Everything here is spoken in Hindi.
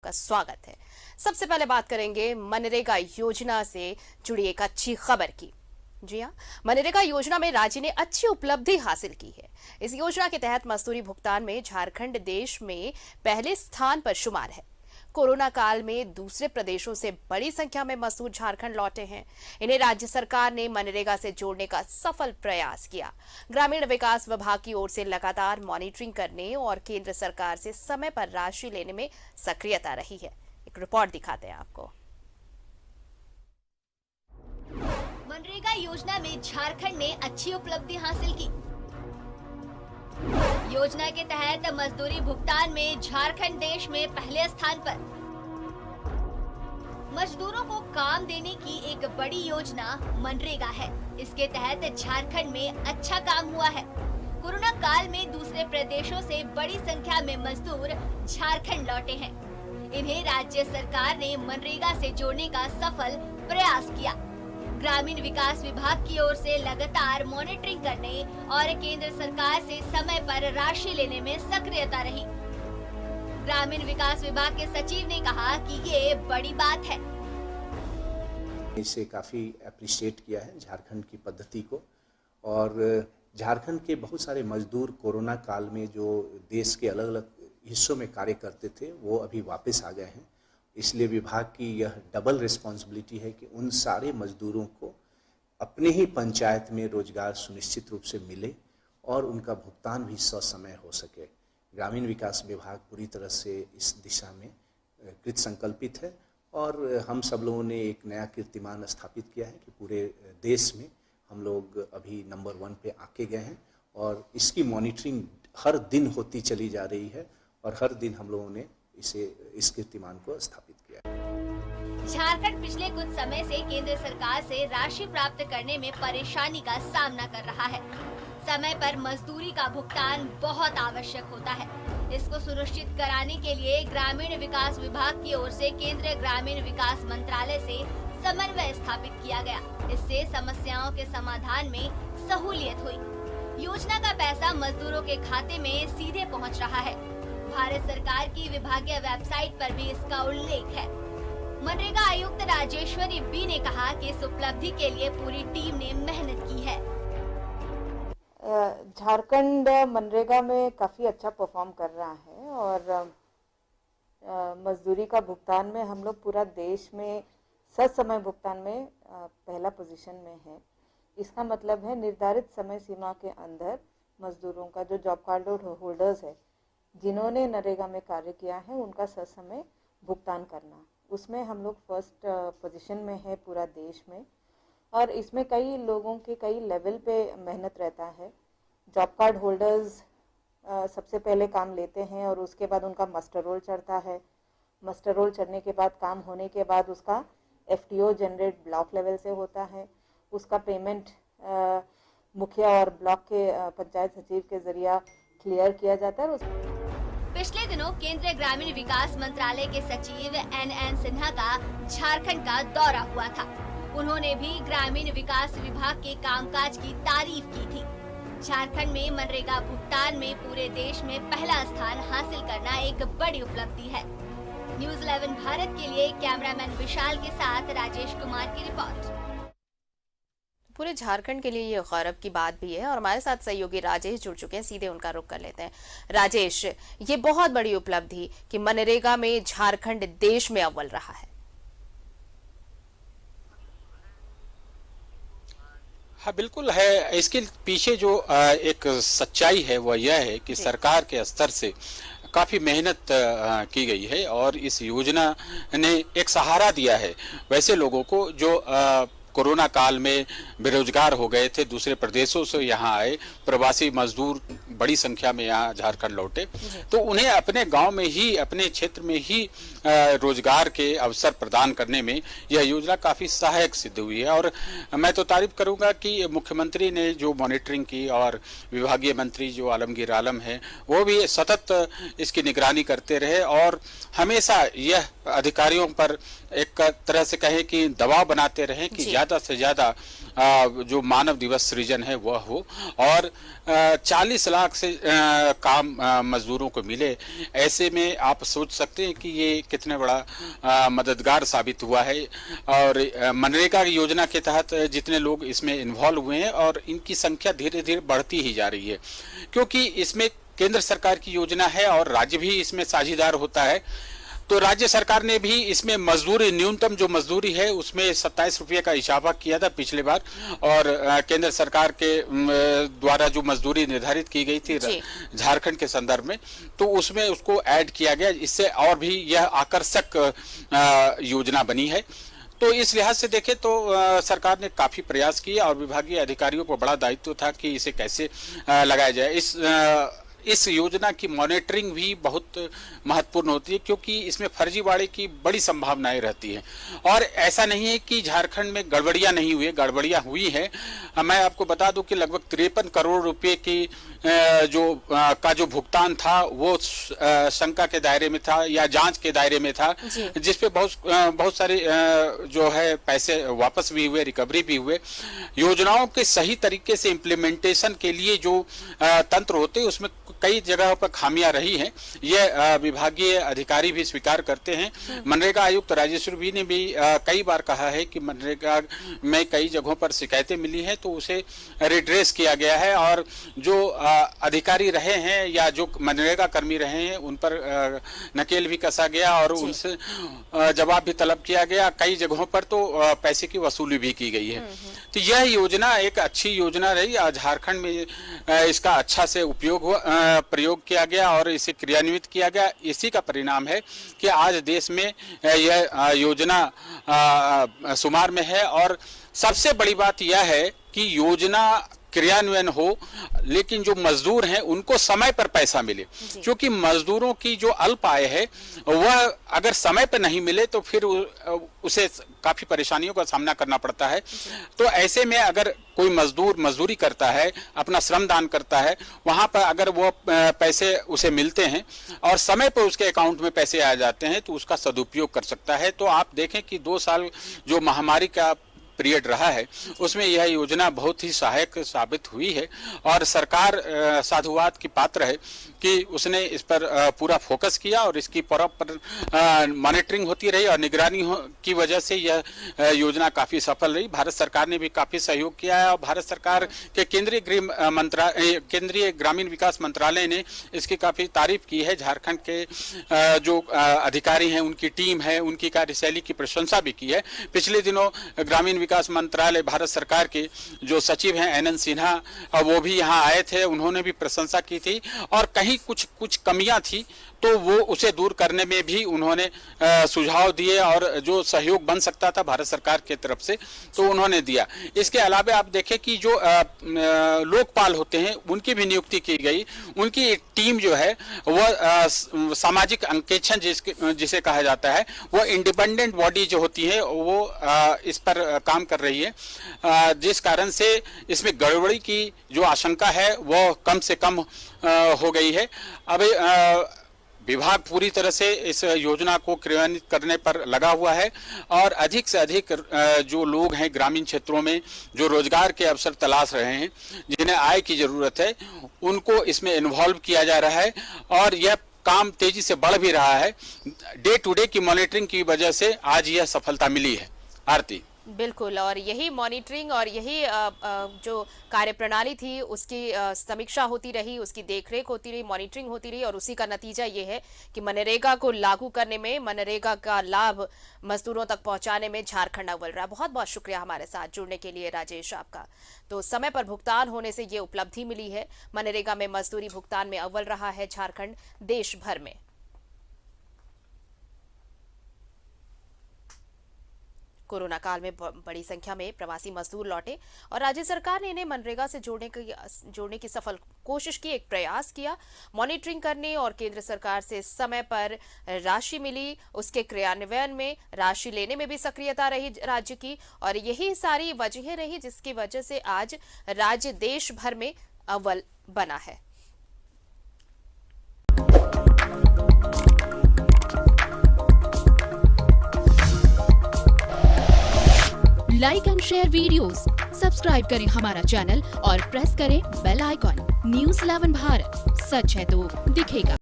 का स्वागत है। सबसे पहले बात करेंगे मनरेगा योजना से जुड़ी एक अच्छी खबर की। जी हां, मनरेगा योजना में राज्य ने अच्छी उपलब्धि हासिल की है। इस योजना के तहत मजदूरी भुगतान में झारखंड देश में पहले स्थान पर शुमार है। कोरोना काल में दूसरे प्रदेशों से बड़ी संख्या में मजदूर झारखंड लौटे हैं। इन्हें राज्य सरकार ने मनरेगा से जोड़ने का सफल प्रयास किया। ग्रामीण विकास विभाग की ओर से लगातार मॉनिटरिंग करने और केंद्र सरकार से समय पर राशि लेने में सक्रियता रही है। एक रिपोर्ट दिखाते हैं आपको। मनरेगा योजना में झारखंड ने अच्छी उपलब्धि हासिल की। योजना के तहत मजदूरी भुगतान में झारखंड देश में पहले स्थान पर। मजदूरों को काम देने की एक बड़ी योजना मनरेगा है। इसके तहत झारखंड में अच्छा काम हुआ है। कोरोना काल में दूसरे प्रदेशों से बड़ी संख्या में मजदूर झारखंड लौटे हैं। इन्हें राज्य सरकार ने मनरेगा से जोड़ने का सफल प्रयास किया। ग्रामीण विकास विभाग की ओर से लगातार मॉनिटरिंग करने और केंद्र सरकार से समय पर राशि लेने में सक्रियता रही। ग्रामीण विकास विभाग के सचिव ने कहा कि ये बड़ी बात है। इसे काफ़ी अप्रिशिएट किया है झारखंड की पद्धति को, और झारखंड के बहुत सारे मजदूर कोरोना काल में जो देश के अलग अलग हिस्सों में कार्य करते थे वो अभी वापस आ गए हैं। इसलिए विभाग की यह डबल रिस्पॉन्सिबिलिटी है कि उन सारे मजदूरों को अपने ही पंचायत में रोजगार सुनिश्चित रूप से मिले और उनका भुगतान भी ससमय हो सके। ग्रामीण विकास विभाग पूरी तरह से इस दिशा में कृत संकल्पित है और हम सब लोगों ने एक नया कीर्तिमान स्थापित किया है कि पूरे देश में हम लोग अभी नंबर 1 पे आके गए हैं और इसकी मॉनिटरिंग हर दिन होती चली जा रही है और हर दिन हम लोगों ने इस कीर्तिमान को स्थापित किया। झारखंड पिछले कुछ समय से केंद्र सरकार से राशि प्राप्त करने में परेशानी का सामना कर रहा है। समय पर मजदूरी का भुगतान बहुत आवश्यक होता है। इसको सुनिश्चित कराने के लिए ग्रामीण विकास विभाग की ओर से केंद्रीय ग्रामीण विकास मंत्रालय से समन्वय स्थापित किया गया। इससे समस्याओं के समाधान में सहूलियत हुई। योजना का पैसा मजदूरों के खाते में सीधे पहुंच रहा है। भारत सरकार की विभागीय वेबसाइट पर भी इसका उल्लेख है। मनरेगा आयुक्त राजेश्वरी बी ने कहा कि इस उपलब्धि के लिए पूरी टीम ने मेहनत की है। झारखंड मनरेगा में काफ़ी अच्छा परफॉर्म कर रहा है और मजदूरी का भुगतान में हम लोग पूरा देश में ससमय भुगतान में पहला पोजीशन में है। इसका मतलब है निर्धारित समय सीमा के अंदर मजदूरों का जो जॉब कार्ड होल्डर्स है जिन्होंने नरेगा में कार्य किया है उनका ससमय भुगतान करना, उसमें हम लोग फर्स्ट पोजीशन में है पूरा देश में। और इसमें कई लोगों के कई लेवल पे मेहनत रहता है। जॉब कार्ड होल्डर्स सबसे पहले काम लेते हैं और उसके बाद उनका मस्टर रोल चढ़ता है। मस्टर रोल चढ़ने के बाद काम होने के बाद उसका एफटीओ जनरेट ब्लॉक लेवल से होता है। उसका पेमेंट मुखिया और ब्लॉक के पंचायत सचिव के जरिए क्लियर किया जाता है। पिछले दिनों केंद्रीय ग्रामीण विकास मंत्रालय के सचिव एन सिन्हा का झारखंड का दौरा हुआ था। उन्होंने भी ग्रामीण विकास विभाग के कामकाज की तारीफ की थी। झारखंड में मनरेगा भुगतान में पूरे देश में पहला स्थान हासिल करना एक बड़ी उपलब्धि है। न्यूज़ 11 भारत के लिए कैमरामैन विशाल के साथ राजेश कुमार की रिपोर्ट। पूरे झारखंड के लिए ये गौरव की बात भी है और हमारे साथ सहयोगी राजेश जुड़ चुके हैं। सीधे उनका रुख कर लेते हैं। राजेश, ये बहुत बड़ी उपलब्धि कि मनरेगा में झारखंड देश में अव्वल रहा है। हाँ बिल्कुल है। इसके पीछे जो एक सच्चाई है वो यह है कि सरकार के स्तर से काफ़ी मेहनत की गई है और इस योजना ने एक सहारा दिया है वैसे लोगों को जो कोरोना काल में बेरोजगार हो गए थे, दूसरे प्रदेशों से यहाँ आए प्रवासी मजदूर बड़ी संख्या में यहाँ झारखंड लौटे, तो उन्हें अपने गांव में ही अपने क्षेत्र में ही रोजगार के अवसर प्रदान करने में यह योजना काफ़ी सहायक सिद्ध हुई है। और मैं तो तारीफ करूंगा कि मुख्यमंत्री ने जो मॉनिटरिंग की और विभागीय मंत्री जो आलमगीर आलम है वो भी सतत इसकी निगरानी करते रहे और हमेशा यह अधिकारियों पर एक तरह से कहें कि दबाव बनाते रहे कि ज़्यादा से ज़्यादा जो मानव दिवस सृजन है वह हो और 40 लाख से काम मजदूरों को मिले। ऐसे में आप सोच सकते हैं कि ये कितने बड़ा मददगार साबित हुआ है। और मनरेगा योजना के तहत जितने लोग इसमें इन्वॉल्व हुए हैं और इनकी संख्या धीरे धीरे बढ़ती ही जा रही है, क्योंकि इसमें केंद्र सरकार की योजना है और राज्य भी इसमें साझेदार होता है। तो राज्य सरकार ने भी इसमें मजदूरी, न्यूनतम जो मजदूरी है उसमें 27 रुपये का इजाफा किया था पिछले बार, और केंद्र सरकार के द्वारा जो मजदूरी निर्धारित की गई थी झारखंड के संदर्भ में, तो उसमें उसको ऐड किया गया। इससे और भी यह आकर्षक योजना बनी है। तो इस लिहाज से देखें तो सरकार ने काफी प्रयास किए और विभागीय अधिकारियों को बड़ा दायित्व था कि इसे कैसे लगाया जाए। इस योजना की मॉनिटरिंग भी बहुत महत्वपूर्ण होती है, क्योंकि इसमें फर्जीवाड़े की बड़ी संभावनाएं रहती हैं। और ऐसा नहीं है कि झारखंड में गड़बड़ियां नहीं हुई, गड़बड़ियां हुई हैं। मैं आपको बता दूं कि लगभग 53 करोड़ रुपए की जो भुगतान था वो शंका के दायरे में था या जांच के दायरे में था, जिसपे बहुत सारे जो है पैसे वापस भी हुए, रिकवरी भी हुए। योजनाओं के सही तरीके से इम्प्लीमेंटेशन के लिए जो तंत्र होते हैं उसमें कई जगहों पर खामियां रही हैं। ये विभागीय अधिकारी भी स्वीकार करते हैं। मनरेगा आयुक्त राजेश्वर बी ने भी कई बार कहा है कि मनरेगा में कई जगहों पर शिकायतें मिली हैं, तो उसे रिड्रेस किया गया है और जो अधिकारी रहे हैं या जो मनरेगा कर्मी रहे हैं उन पर नकेल भी कसा गया और उनसे जवाब भी तलब किया गया। कई जगहों पर तो पैसे की वसूली भी की गई है। तो यह योजना एक अच्छी योजना रही। झारखंड में इसका अच्छा से प्रयोग किया गया और इसे क्रियान्वित किया गया। इसी का परिणाम है कि आज देश में यह योजना शुमार में है। और सबसे बड़ी बात यह है कि योजना क्रियान्वयन हो, लेकिन जो मजदूर हैं उनको समय पर पैसा मिले, क्योंकि मजदूरों की जो अल्प आय है वह अगर समय पर नहीं मिले तो फिर उसे काफी परेशानियों का सामना करना पड़ता है। तो ऐसे में अगर कोई मजदूर मजदूरी करता है, अपना श्रम दान करता है, वहां पर अगर वो पैसे उसे मिलते हैं और समय पर उसके अकाउंट में पैसे आ जाते हैं तो उसका सदुपयोग कर सकता है। तो आप देखें कि 2 साल जो महामारी का पीरियड रहा है उसमें यह योजना बहुत ही सहायक साबित हुई है और सरकार साधुवाद की पात्र है कि उसने इस पर पूरा फोकस किया और इसकी प्रॉपर मॉनिटरिंग होती रही और निगरानी की वजह से यह योजना काफी सफल रही। भारत सरकार ने भी काफी सहयोग किया है और भारत सरकार के केंद्रीय ग्रामीण विकास मंत्रालय ने इसकी काफी तारीफ की है। झारखंड के जो अधिकारी हैं, उनकी टीम है, उनकी कार्यशैली की प्रशंसा भी की है। पिछले दिनों ग्रामीण विकास मंत्रालय भारत सरकार के जो सचिव हैं NN सिन्हा, वो भी यहाँ आए थे। उन्होंने भी प्रशंसा की थी और कहीं कुछ कमियां थी तो वो उसे दूर करने में भी उन्होंने सुझाव दिए और जो सहयोग बन सकता था भारत सरकार की तरफ से तो उन्होंने दिया। इसके अलावा आप देखें कि जो लोकपाल होते हैं उनकी भी नियुक्ति की गई। उनकी टीम जो है वो सामाजिक अंकेक्षण जिसे कहा जाता है, वो इंडिपेंडेंट बॉडी जो होती है वो इस पर काम कर रही है, जिस कारण से इसमें गड़बड़ी की जो आशंका है वो कम से कम हो गई है। अब विभाग पूरी तरह से इस योजना को क्रियान्वित करने पर लगा हुआ है और अधिक से अधिक जो लोग हैं ग्रामीण क्षेत्रों में जो रोजगार के अवसर तलाश रहे हैं, जिन्हें आय की जरूरत है, उनको इसमें इन्वॉल्व किया जा रहा है और यह काम तेजी से बढ़ भी रहा है। डे टू डे की मॉनिटरिंग की वजह से आज यह सफलता मिली है। आरती, बिल्कुल, और यही मॉनिटरिंग और यही जो कार्यप्रणाली थी उसकी समीक्षा होती रही, उसकी देखरेख होती रही, मॉनिटरिंग होती रही और उसी का नतीजा ये है कि मनरेगा को लागू करने में, मनरेगा का लाभ मजदूरों तक पहुंचाने में झारखंड अव्वल रहा। बहुत बहुत शुक्रिया हमारे साथ जुड़ने के लिए राजेश आपका। तो समय पर भुगतान होने से ये उपलब्धि मिली है। मनरेगा में मजदूरी भुगतान में अव्वल रहा है झारखंड देश भर में। कोरोना काल में बड़ी संख्या में प्रवासी मजदूर लौटे और राज्य सरकार ने इन्हें मनरेगा से जोड़ने की सफल कोशिश की, एक प्रयास किया। मॉनिटरिंग करने और केंद्र सरकार से समय पर राशि मिली, उसके क्रियान्वयन में, राशि लेने में भी सक्रियता रही राज्य की और यही सारी वजहें रही जिसकी वजह से आज राज्य देश भर में अव्वल बना है। Like and share videos, subscribe करें हमारा चैनल और प्रेस करें बेल आइकॉन। न्यूज़ 11 भारत, सच है तो दिखेगा।